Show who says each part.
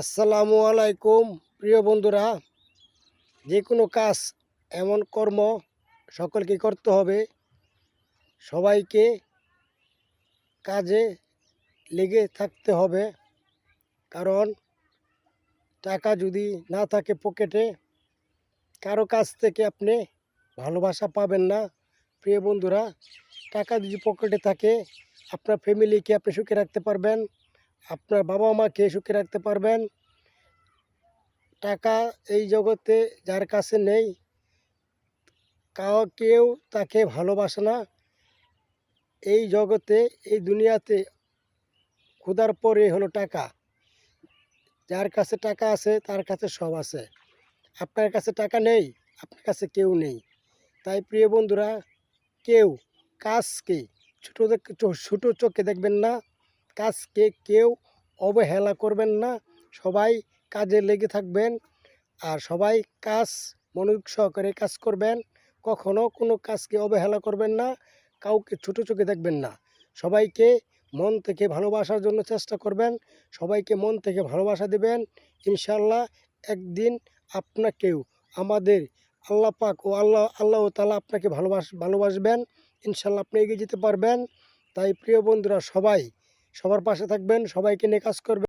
Speaker 1: আসসালামু আলাইকুম প্রিয় বন্ধুরা, যে কোনো কাজ এমন কর্ম সকলকে করতে হবে। সবাইকে কাজে লেগে থাকতে হবে, কারণ টাকা যদি না থাকে পকেটে, কারো কাছ থেকে আপনি ভালোবাসা পাবেন না। প্রিয় বন্ধুরা, টাকা যদি পকেটে থাকে, আপনার ফ্যামিলিকে আপনি সুখে রাখতে পারবেন, আপনার বাবা মাকে সুখে রাখতে পারবেন। টাকা এই জগতে যার কাছে নেই, কেউ তাকে ভালোবাসে না। এই জগতে, এই দুনিয়াতে ক্ষুধার পরে হলো টাকা। যার কাছে টাকা আছে তার কাছে সব আছে। আপনার কাছে টাকা নেই, আপনার কাছে কেউ নেই। তাই প্রিয় বন্ধুরা, কেউ কাজকে ছোট চোখে দেখবেন না, কাজকে কেউ অবহেলা করবেন না। সবাই কাজে লেগে থাকবেন, আর সবাই কাজ মনোযোগ সহকারে কাজ করবেন। কখনো কোনো কাজকে অবহেলা করবেন না, কাউকে ছোট চোখে দেখবেন না। সবাইকে মন থেকে ভালোবাসার জন্য চেষ্টা করবেন, সবাইকে মন থেকে ভালোবাসা দেবেন। ইনশাল্লাহ একদিন আপনাকেও আমাদের আল্লাহ পাক ও আল্লাহ তাআলা আপনাকে ভালোবাসবেন। ইনশাল্লাহ আপনি এগিয়ে যেতে পারবেন। তাই প্রিয় বন্ধুরা, সবাই সবার পাশে থাকবেন, সবাইকে নিয়ে কাজ করবেন।